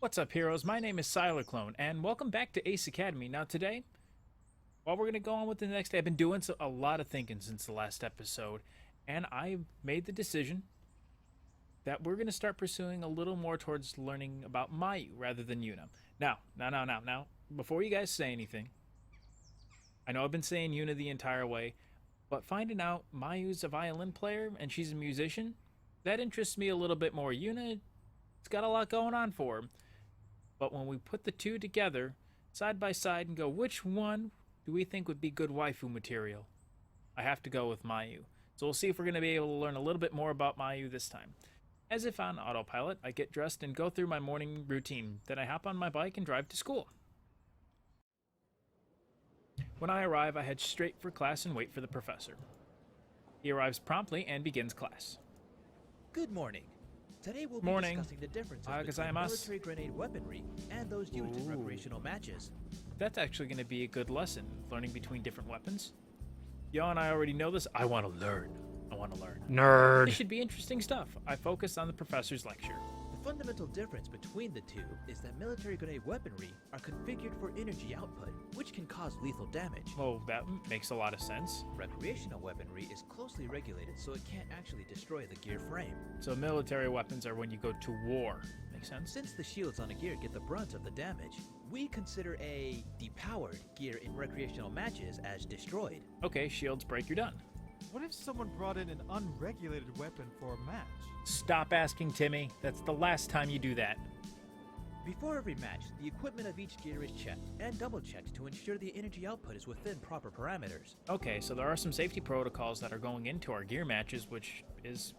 What's up, heroes? My name is Sylarclone, and welcome back to Ace Academy. Now, today, while we're going to go on with the next day, I've been doing a lot of thinking since the last episode, and I made the decision that we're going to start pursuing a little more towards learning about Mayu rather than Yuna. Now, before you guys say anything, I know I've been saying Yuna the entire way, but finding out Mayu's a violin player and she's a musician, that interests me a little bit more. Yuna, it's got a lot going on for her. But when we put the two together, side by side, and go, which one do we think would be good waifu material? I have to go with Mayu. So we'll see if we're going to be able to learn a little bit more about Mayu this time. As if on autopilot, I get dressed and go through my morning routine. Then I hop on my bike and drive to school. When I arrive, I head straight for class and wait for the professor. He arrives promptly and begins class. Good morning. Today we'll be Morning. discussing the differences between Gozaimasu. military grenade weaponry and those used in recreational matches. That's actually going to be a good lesson, learning between different weapons. Yo and I already know this. I want to learn. This Nerd. should be interesting stuff. I focus on the professor's lecture. The fundamental difference between the two is that military grenade weaponry are configured for energy output, which can cause lethal damage. Well, that makes a lot of sense. Recreational weaponry is closely regulated so it can't actually destroy the gear frame. So military weapons are when you go to war. Make sense? Since the shields on a gear get the brunt of the damage, we consider a depowered gear in recreational matches as destroyed. Okay, shields break, you're done. What if someone brought in an unregulated weapon for a match? Stop asking, Timmy. That's the last time you do that. Before every match, the equipment of each gear is checked and double-checked to ensure the energy output is within proper parameters. Okay, so there are some safety protocols that are going into our gear matches, which is,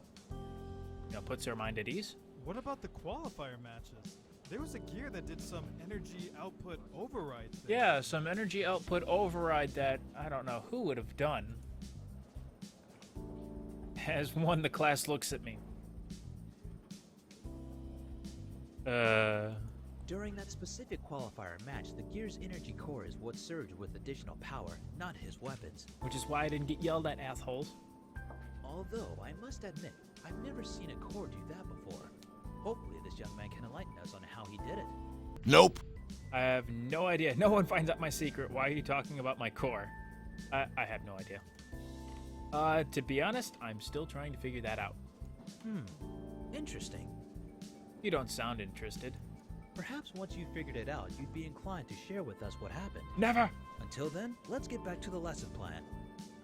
puts our mind at ease. What about the qualifier matches? There was a gear that did some energy output override thing. Yeah, some energy output override that I don't know who would have done. As one, the class looks at me. During that specific qualifier match, the gear's energy core is what surged with additional power, not his weapons. Which is why I didn't get yelled at, assholes. Although, I must admit, I've never seen a core do that before. Hopefully this young man can enlighten us on how he did it. Nope. I have no idea. No one finds out my secret. Why are you talking about my core? I have no idea. To be honest, I'm still trying to figure that out. Interesting. You don't sound interested. Perhaps once you figured it out, you'd be inclined to share with us what happened. Never! Until then, let's get back to the lesson plan.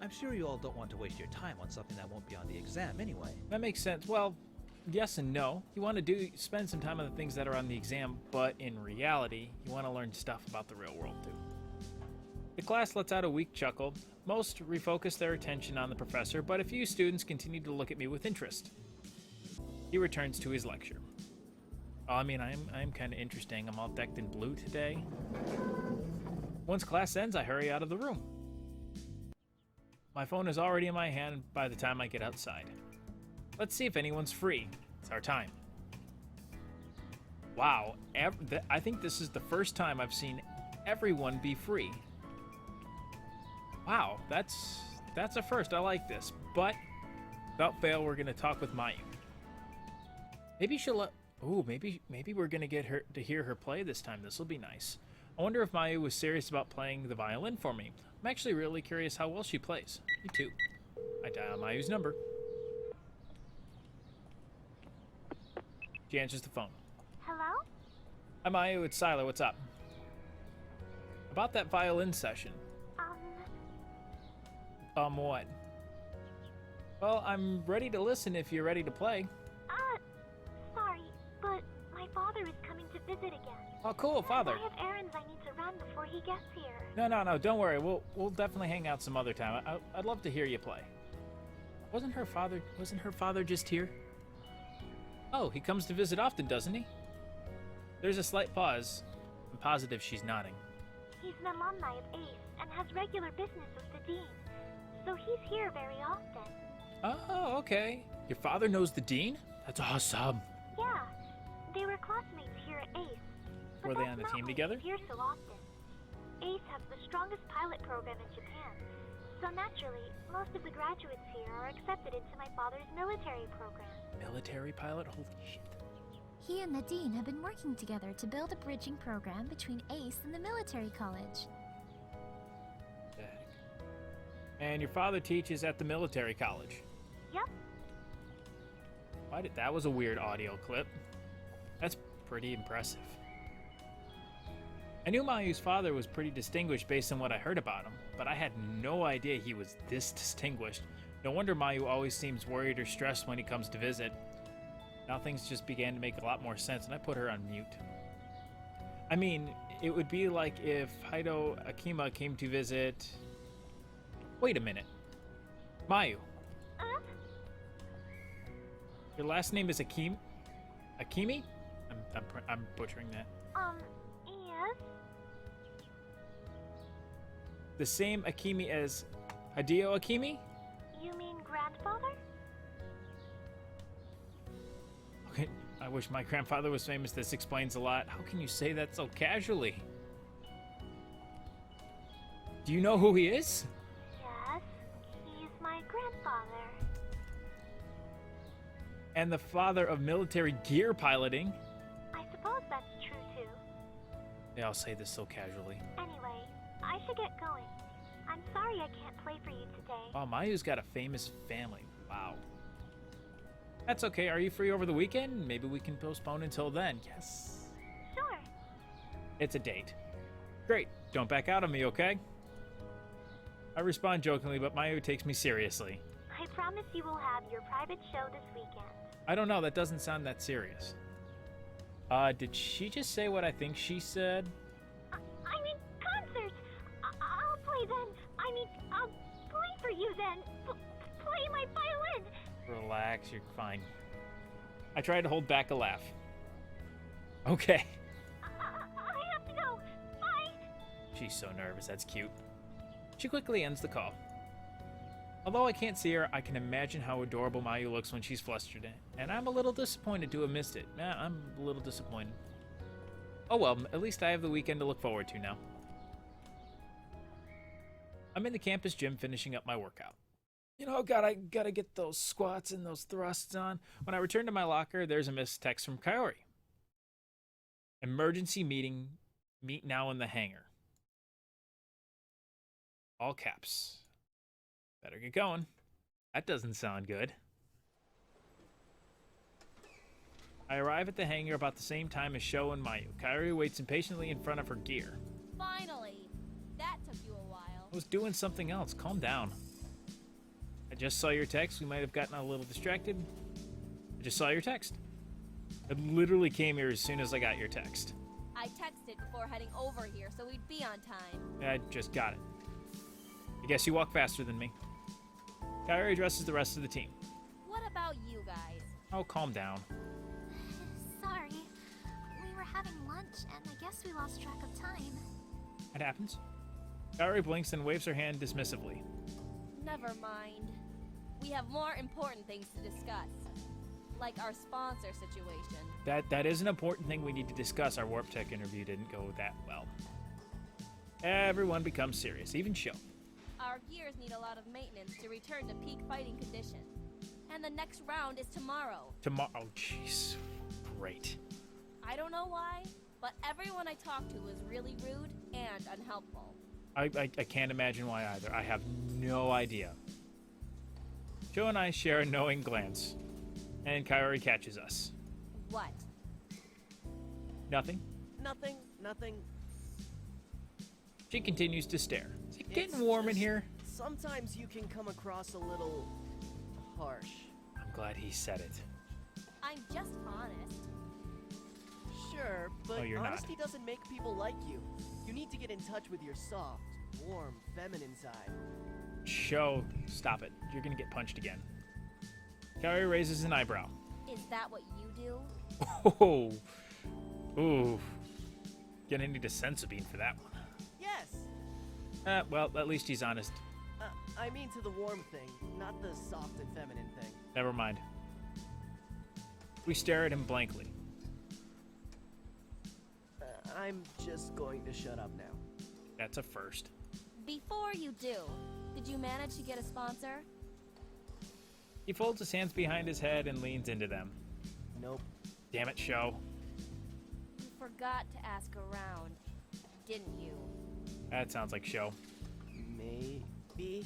I'm sure you all don't want to waste your time on something that won't be on the exam anyway. That makes sense. Well, yes and no. You want to spend some time on the things that are on the exam, but in reality, you want to learn stuff about the real world too. The class lets out a weak chuckle. Most refocus their attention on the professor, but a few students continue to look at me with interest. He returns to his lecture. Oh, I mean, I'm kind of interesting. I'm all decked in blue today. Once class ends, I hurry out of the room. My phone is already in my hand by the time I get outside. Let's see if anyone's free. It's our time. Wow, I think this is the first time I've seen everyone be free. Wow, that's a first. I like this. But without fail, we're gonna talk with Mayu. Maybe she'll. Maybe we're gonna get her to hear her play this time. This will be nice. I wonder if Mayu was serious about playing the violin for me. I'm actually really curious how well she plays. Me too. I dial Mayu's number. She answers the phone. Hello? Hi Mayu, it's Sylar. What's up? About that violin session. What? Well, I'm ready to listen if you're ready to play. Sorry, but my father is coming to visit again. Oh, cool, father. I have errands I need to run before he gets here. No, don't worry. We'll definitely hang out some other time. I'd love to hear you play. Wasn't her father just here? Oh, he comes to visit often, doesn't he? There's a slight pause. I'm positive she's nodding. He's an alumni of ACE and has regular business with the dean, so he's here very often. Oh, okay. Your father knows the dean? That's awesome. Yeah, they were classmates here at ACE. But Were they that's on the not team why together? he's here so often. ACE has the strongest pilot program in Japan, so naturally, most of the graduates here are accepted into my father's military program. Military pilot? Holy shit. He and the dean have been working together to build a bridging program between ACE and the military college. And your father teaches at the military college. Yep. That was a weird audio clip. That's pretty impressive. I knew Mayu's father was pretty distinguished based on what I heard about him, but I had no idea he was this distinguished. No wonder Mayu always seems worried or stressed when he comes to visit. Now things just began to make a lot more sense, and I put her on mute. I mean, it would be like if Haido Akima came to visit... Wait a minute. Mayu. Your last name is Akimi? I'm butchering that. Yes? The same Akimi as Hideo Akimi? You mean grandfather? Okay, I wish my grandfather was famous. This explains a lot. How can you say that so casually? Do you know who he is? Yes, he's my grandfather. And the father of military gear piloting. I suppose that's true too. Yeah, I'll say this so casually. Anyway, I should get going. I'm sorry I can't play for you today. Oh, Mayu's got a famous family. Wow. That's okay. Are you free over the weekend? Maybe we can postpone until then. Yes. Sure. It's a date. Great. Don't back out on me, okay? I respond jokingly, but Mayu takes me seriously. I promise you will have your private show this weekend. I don't know. That doesn't sound that serious. Did she just say what I think she said? I mean, concerts! I'll play then. I mean, I'll play for you then. Play my violin. Relax, you're fine. I tried to hold back a laugh. Okay. I have to go. Bye. She's so nervous. That's cute. She quickly ends the call. Although I can't see her, I can imagine how adorable Mayu looks when she's flustered, and I'm a little disappointed to have missed it. I'm a little disappointed. Oh well, at least I have the weekend to look forward to now. I'm in the campus gym finishing up my workout. You know, gotta get those squats and those thrusts on. When I return to my locker, there's a missed text from Kaori. Emergency meeting. Meet now in the hangar. All caps. Better get going. That doesn't sound good. I arrive at the hangar about the same time as Sho and Mayu. Kaori waits impatiently in front of her gear. Finally! That took you a while. I was doing something else. Calm down. I just saw your text. We might have gotten a little distracted. I just saw your text. I literally came here as soon as I got your text. I texted before heading over here so we'd be on time. I just got it. I guess you walk faster than me. Kaori addresses the rest of the team. What about you guys? Oh, calm down. Sorry. We were having lunch, and I guess we lost track of time. It happens. Kaori blinks and waves her hand dismissively. Never mind. We have more important things to discuss. Like our sponsor situation. That is an important thing we need to discuss. Our Warp Tech interview didn't go that well. Everyone becomes serious, even Sho. Our gears need a lot of maintenance to return to peak fighting condition. And the next round is tomorrow. Tomorrow, oh jeez. Great. I don't know why, but everyone I talked to was really rude and unhelpful. I can't imagine why either. I have no idea. Sho and I share a knowing glance, and Kaori catches us. What? Nothing. Nothing. She continues to stare. Is it getting warm in here? Sometimes you can come across a little harsh. I'm glad he said it. I'm just honest. Sure, but Oh, you're not. honesty doesn't make people like you. You need to get in touch with your soft, warm, feminine side. Sho, stop it. You're gonna get punched again. Kaori raises an eyebrow. Is that what you do? Oh, ooh. Gonna need a sense bean for that one. Yes! Well, at least he's honest. I mean to the warm thing, not the soft and feminine thing. Never mind. We stare at him blankly. I'm just going to shut up now. That's a first. Before you do, did you manage to get a sponsor? He folds his hands behind his head and leans into them. Nope. Damn it, Show. You forgot to ask around, didn't you? That sounds like Show. Maybe?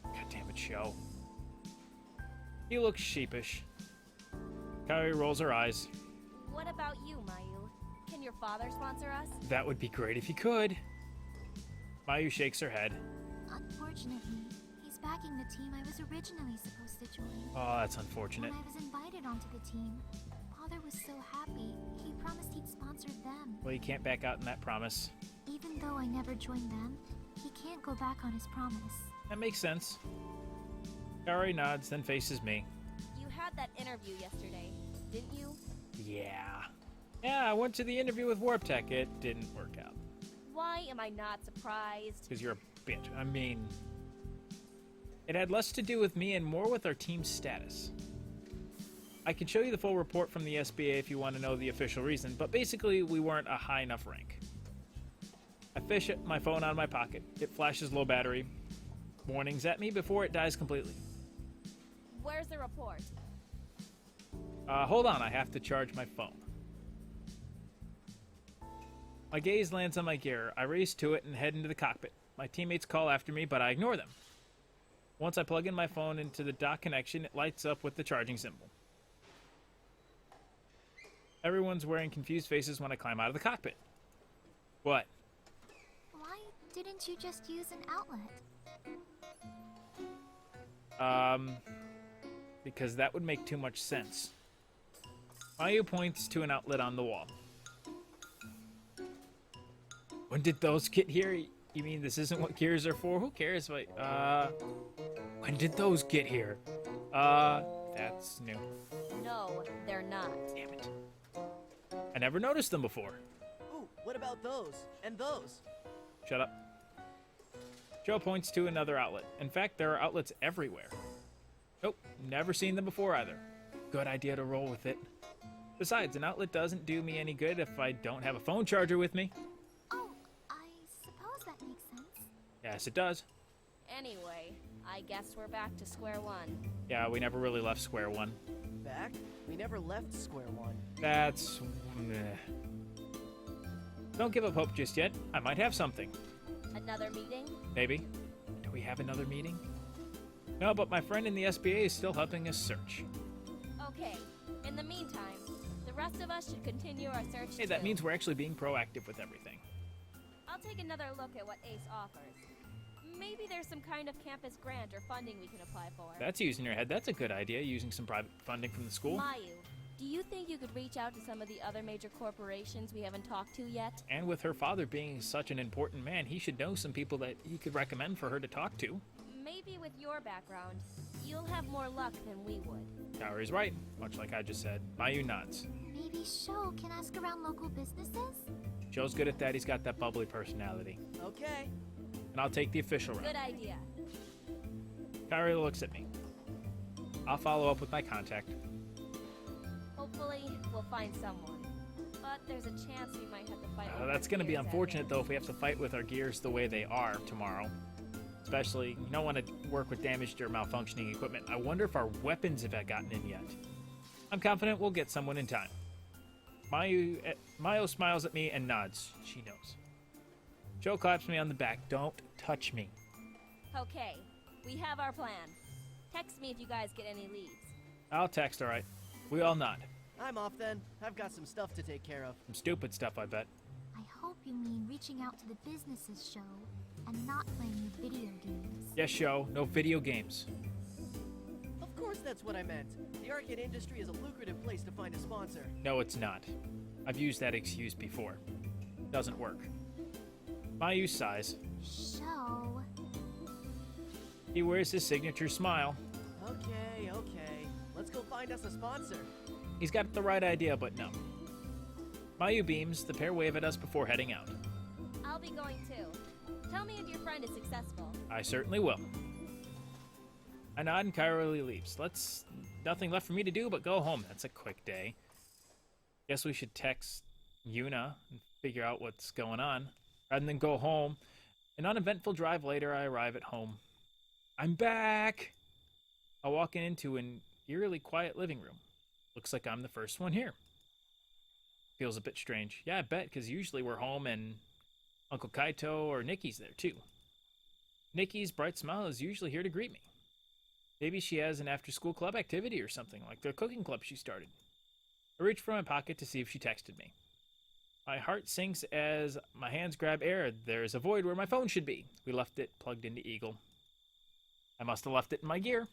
God damn it, Show. He looks sheepish. Kairi rolls her eyes. What about you, Mayu? Can your father sponsor us? That would be great if he could. Mayu shakes her head. Unfortunately, he's backing the team I was originally supposed to join. Oh, that's unfortunate. When I was invited onto the team, Father was so happy, he promised he'd sponsor them. Well, you can't back out in that promise. Even though I never joined them, he can't go back on his promise. That makes sense. Kairi nods, then faces me. You had that interview yesterday, didn't you? Yeah. Yeah, I went to the interview with Warp Tech. It didn't work out. Why am I not surprised? Because you're a bitch. I mean, it had less to do with me and more with our team's status. I can show you the full report from the SBA if you want to know the official reason, but basically we weren't a high enough rank. I fish at my phone out of my pocket. It flashes low battery. Warnings at me before it dies completely. Where's the report? Hold on, I have to charge my phone. My gaze lands on my gear. I race to it and head into the cockpit. My teammates call after me, but I ignore them. Once I plug in my phone into the dock connection, it lights up with the charging symbol. Everyone's wearing confused faces when I climb out of the cockpit. What? Why didn't you just use an outlet? Because that would make too much sense. Mayu points to an outlet on the wall. When did those get here? You mean this isn't what gears are for? Who cares? Wait, when did those get here? That's new. No, they're not. Damn it. I never noticed them before. Ooh, what about those? And those? Shut up. Joe points to another outlet. In fact, there are outlets everywhere. Nope, never seen them before either. Good idea to roll with it. Besides, an outlet doesn't do me any good if I don't have a phone charger with me. Oh, I suppose that makes sense. Yes, it does. Anyway, I guess we're back to square one. Yeah, we never really left square one. Back? We never left square one. That's... meh. Don't give up hope just yet. I might have something. Another meeting? Maybe. Do we have another meeting? No, but my friend in the SBA is still helping us search. Okay. In the meantime, the rest of us should continue our search. Hey, that too. means we're actually being proactive with everything. I'll take another look at what Ace offers. Maybe there's some kind of campus grant or funding we can apply for. That's using your head. That's a good idea, using some private funding from the school. Mayu, do you think you could reach out to some of the other major corporations we haven't talked to yet? And with her father being such an important man, he should know some people that he could recommend for her to talk to. Maybe with your background, you'll have more luck than we would. Kaori's right, much like I just said. Mayu nods. Maybe Sho can ask around local businesses? Joe's good at that. He's got that bubbly personality. Okay. And I'll take the official route. Good idea. Kaori looks at me. I'll follow up with my contact. Hopefully, we'll find someone. But there's a chance we might have to fight. That's going to be unfortunate, though, if we have to fight with our gears the way they are tomorrow. Especially, you don't want to work with damaged or malfunctioning equipment. I wonder if our weapons have gotten in yet. I'm confident we'll get someone in time. Mayo smiles at me and nods. She knows. Joe claps me on the back. Don't touch me. Okay, we have our plan. Text me if you guys get any leads. I'll text, all right. We all nod. I'm off then. I've got some stuff to take care of. Some stupid stuff, I bet. I hope you mean reaching out to the businesses, Sho, and not playing your video games. Yes, show. No video games. Of course that's what I meant. The arcade industry is a lucrative place to find a sponsor. No, it's not. I've used that excuse before. Doesn't work. Mayu sighs. Sho. He wears his signature smile. Okay, okay. Let's go find us a sponsor. He's got the right idea, but no. Mayu beams. The pair wave at us before heading out. I'll be going too. Tell me if your friend is successful. I certainly will. I nod and Kaori leaves. Nothing left for me to do but go home. That's a quick day. Guess we should text Yuna and figure out what's going on, rather than go home. An uneventful drive later, I arrive at home. I'm back! I walk into an eerily quiet living room. Looks like I'm the first one here. Feels a bit strange. Yeah, I bet, because usually we're home and Uncle Kaito or Nikki's there too. Nikki's bright smile is usually here to greet me. Maybe she has an after-school club activity or something, like the cooking club she started. I reach for my pocket to see if she texted me. My heart sinks as my hands grab air. There's a void where my phone should be. We left it plugged into Eagle. I must have left it in my gear.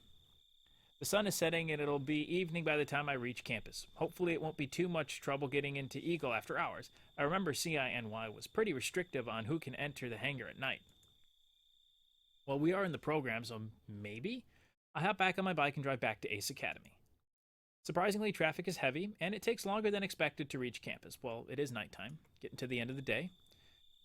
The sun is setting and it'll be evening by the time I reach campus. Hopefully it won't be too much trouble getting into Eagle after hours. I remember CINY was pretty restrictive on who can enter the hangar at night. Well, we are in the program, so maybe? I hop back on my bike and drive back to Ace Academy. Surprisingly, traffic is heavy, and it takes longer than expected to reach campus. Well, it is nighttime, getting to the end of the day.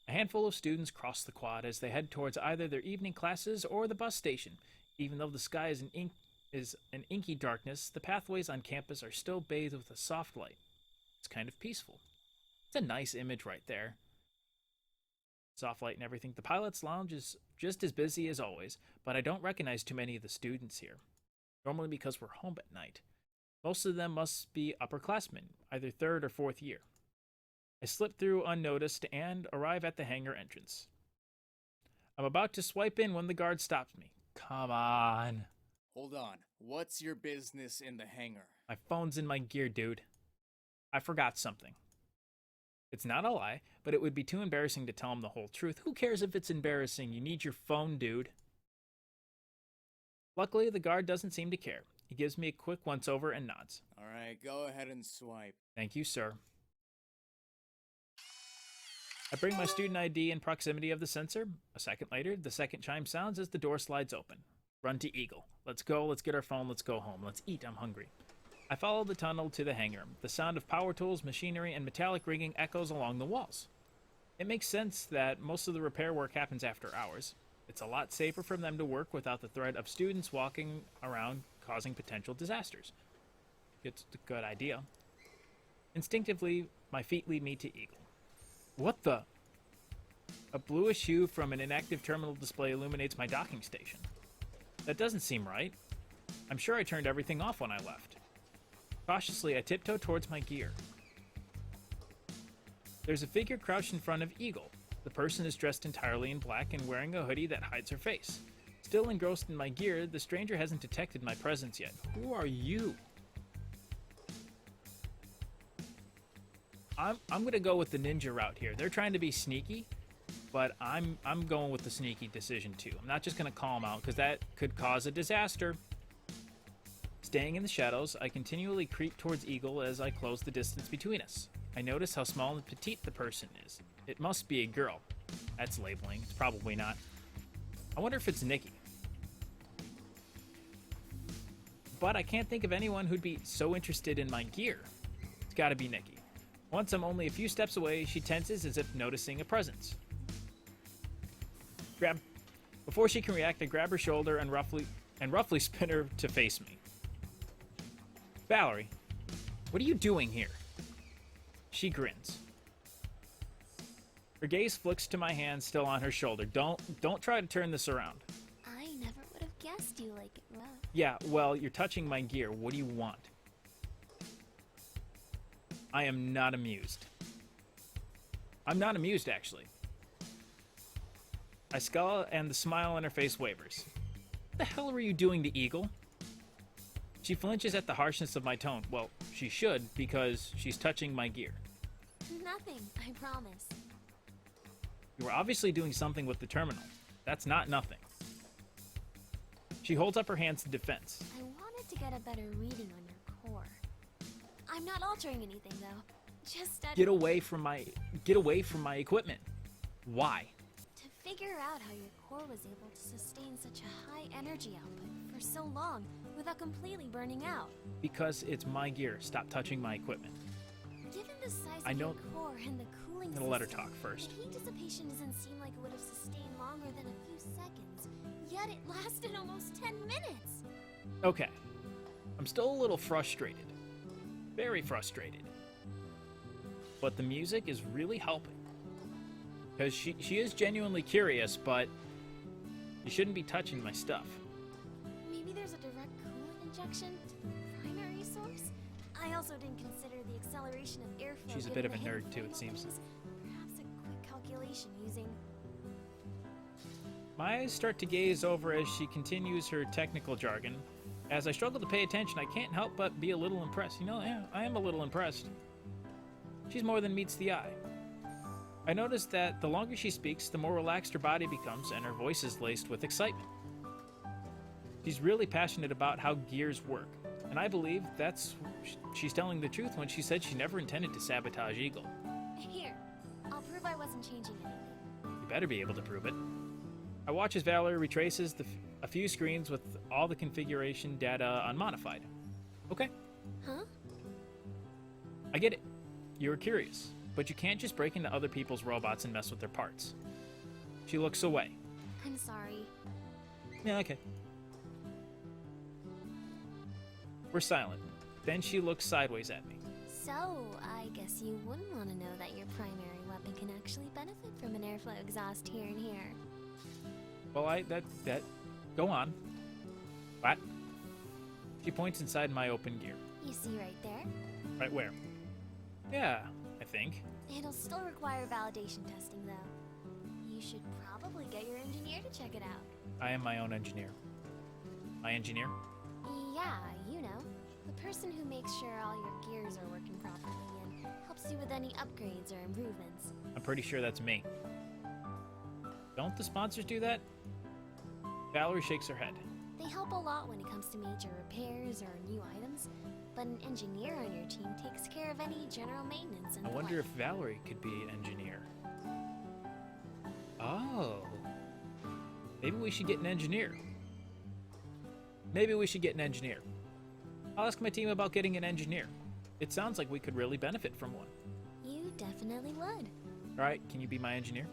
A handful of students cross the quad as they head towards either their evening classes or the bus station. Even though the sky is an inky darkness, the pathways on campus are still bathed with a soft light. It's kind of peaceful. It's a nice image right there. Soft light and everything. The pilot's lounge is just as busy as always, but I don't recognize too many of the students here. Normally because we're home at night. Most of them must be upperclassmen, either 3rd or 4th year. I slip through unnoticed and arrive at the hangar entrance. I'm about to swipe in when the guard stops me. Come on. Hold on. What's your business in the hangar? My phone's in my gear, dude. I forgot something. It's not a lie, but it would be too embarrassing to tell him the whole truth. Who cares if it's embarrassing? You need your phone, dude. Luckily, the guard doesn't seem to care. He gives me a quick once-over and nods. All right, go ahead and swipe. Thank you, sir. I bring my student ID in proximity of the sensor. A second later, the second chime sounds as the door slides open. Run to Eagle. Let's go, let's get our phone, let's go home. Let's eat, I'm hungry. I follow the tunnel to the hangar. The sound of power tools, machinery, and metallic rigging echoes along the walls. It makes sense that most of the repair work happens after hours. It's a lot safer for them to work without the threat of students walking around causing potential disasters. It's a good idea. Instinctively, my feet lead me to Eagle. What the? A bluish hue from an inactive terminal display illuminates my docking station. That doesn't seem right. I'm sure I turned everything off when I left. Cautiously, I tiptoe towards my gear. There's a figure crouched in front of Eagle. The person is dressed entirely in black and wearing a hoodie that hides her face. Still engrossed in my gear, the stranger hasn't detected my presence yet. Who are you? I'm gonna go with the ninja route here. They're trying to be sneaky, but I'm going with the sneaky decision too. I'm not just gonna call them out because that could cause a disaster. Staying in the shadows, I continually creep towards Eagle as I close the distance between us. I notice how small and petite the person is. It must be a girl. That's labeling. It's probably not. I wonder if it's Nikki. But I can't think of anyone who'd be so interested in my gear. It's gotta be Nikki. Once I'm only a few steps away, she tenses as if noticing a presence. Before she can react, I grab her shoulder and roughly spin her to face me. Valerie, what are you doing here? She grins. Her gaze flicks to my hand still on her shoulder. Don't try to turn this around. I never would have guessed you like it rough. Yeah, well, you're touching my gear. What do you want? I am not amused. I'm not amused, actually. I scowl and the smile on her face wavers. What the hell were you doing to Eagle? She flinches at the harshness of my tone. Well, she should, because she's touching my gear. Nothing, I promise. You were obviously doing something with the terminal. That's not nothing. She holds up her hands in defense. I wanted to get a better reading on your core. I'm not altering anything, though. Just studying. Get away from my equipment. Why? To figure out how your core was able to sustain such a high energy output for so long without completely burning out. Because it's my gear. Stop touching my equipment. Given the size I of know- your core and the cooling I'm gonna let her system, talk first. the heat dissipation doesn't seem like it would have sustained longer than a few seconds. Yet it lasted almost 10 minutes. Okay. I'm still a little frustrated. Very frustrated. But the music is really helping. Because she is genuinely curious, but you shouldn't be touching my stuff. Maybe there's a direct coolant injection to the primary source? I also didn't consider the acceleration of airflow. She's a given bit of a the hidden nerd too, it seems. formulas. Perhaps a quick calculation using... My eyes start to gaze over as she continues her technical jargon. As I struggle to pay attention, I can't help but be a little impressed. You know, yeah, I am a little impressed. She's more than meets the eye. I notice that the longer she speaks, the more relaxed her body becomes, and her voice is laced with excitement. She's really passionate about how gears work, and I believe she's telling the truth when she said she never intended to sabotage Eagle. Here, I'll prove I wasn't changing anything. You better be able to prove it. I watch as Valerie retraces a few screens with all the configuration data unmodified. Okay. Huh? I get it. You're curious, but you can't just break into other people's robots and mess with their parts. She looks away. I'm sorry. Yeah, okay. We're silent. Then she looks sideways at me. So, I guess you wouldn't want to know that your primary weapon can actually benefit from an airflow exhaust here and here. Well, go on. What? She points inside my open gear. You see right there? Right where? Yeah, I think. It'll still require validation testing, though. You should probably get your engineer to check it out. I am my own engineer. My engineer? Yeah, you know. The person who makes sure all your gears are working properly and helps you with any upgrades or improvements. I'm pretty sure that's me. Don't the sponsors do that? Valerie shakes her head. They help a lot when it comes to major repairs or new items, but an engineer on your team takes care of any general maintenance and I the wonder like. if Valerie could be an engineer. Oh. Maybe we should get an engineer. Maybe we should get an engineer. I'll ask my team about getting an engineer. It sounds like we could really benefit from one. You definitely would. Alright, can you be my engineer?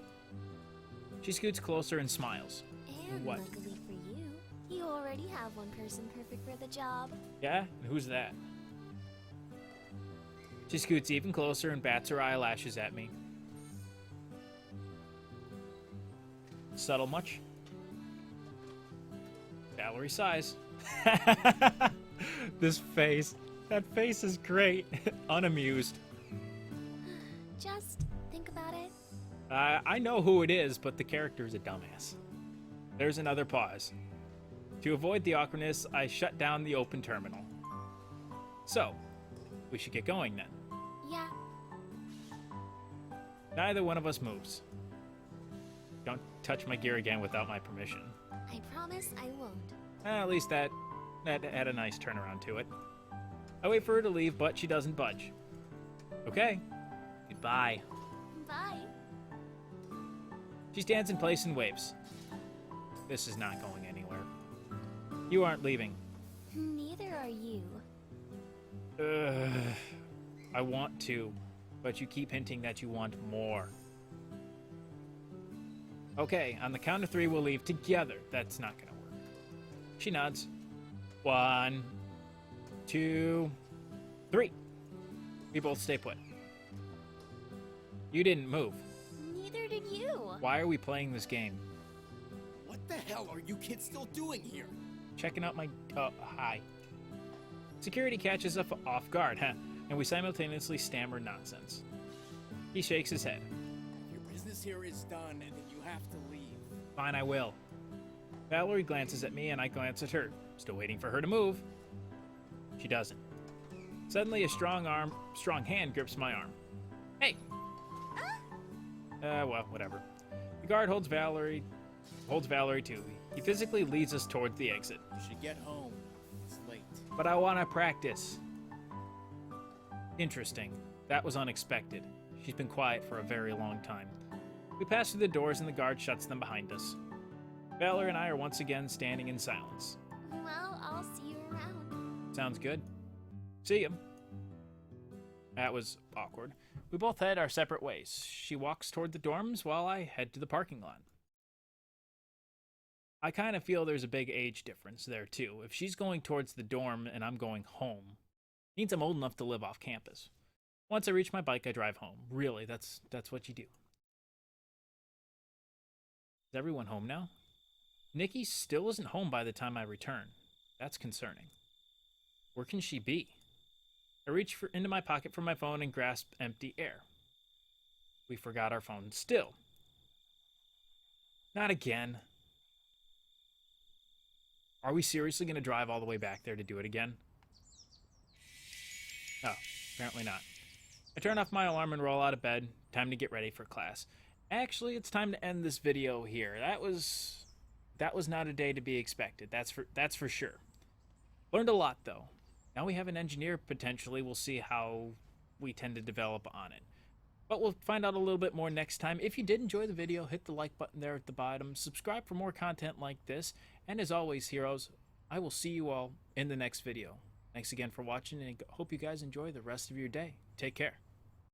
She scoots closer and smiles. And What? luckily for you, you already have one person perfect for the job. Yeah? And who's that? She scoots even closer and bats her eyelashes at me. Subtle much? Valerie sighs. This face. That face is great. Unamused. Just think about it. I know who it is, but the character is a dumbass. There's another pause. To avoid the awkwardness, I shut down the open terminal. So, we should get going then. Yeah, Neither one of us moves. Don't touch my gear again without my permission. I promise I won't. At least that had a nice turnaround to it. I wait for her to leave, but she doesn't budge. Okay. Goodbye. Bye. She stands in place and waves. This is not going anywhere. You aren't leaving. Neither are you. I want to, but you keep hinting that you want more. Okay, on the count of 3, we'll leave together. That's not gonna work. She nods. 1, 2, 3. We both stay put. You didn't move. Neither did you. Why are we playing this game? What the hell are you kids still doing here? Checking out my... hi. Security catches us off guard, huh? And we simultaneously stammer nonsense. He shakes his head. Your business here is done, and you have to leave. Fine, I will. Valerie glances at me, and I glance at her, still waiting for her to move. She doesn't. Suddenly, a strong hand grips my arm. Hey! Well, whatever. The guard holds Valerie too. He physically leads us towards the exit. You should get home. It's late. But I want to practice. Interesting. That was unexpected. She's been quiet for a very long time. We pass through the doors and the guard shuts them behind us. Valerie and I are once again standing in silence. Well, I'll see you around. Sounds good. See ya. That was awkward. We both head our separate ways. She walks toward the dorms while I head to the parking lot. I kind of feel there's a big age difference there, too. If she's going towards the dorm and I'm going home, means I'm old enough to live off campus. Once I reach my bike, I drive home. Really, that's what you do. Is everyone home now? Nikki still isn't home by the time I return. That's concerning. Where can she be? I reached into my pocket for my phone and grasped empty air. We forgot our phone still. Not again. Are we seriously going to drive all the way back there to do it again? Oh, apparently not. I turn off my alarm and roll out of bed. Time to get ready for class. Actually, it's time to end this video here. That was not a day to be expected. That's for sure. Learned a lot though. Now we have an engineer potentially. We'll see how we tend to develop on it. But we'll find out a little bit more next time. If you did enjoy the video, hit the like button there at the bottom. Subscribe for more content like this. And as always, heroes, I will see you all in the next video. Thanks again for watching, and hope you guys enjoy the rest of your day. Take care.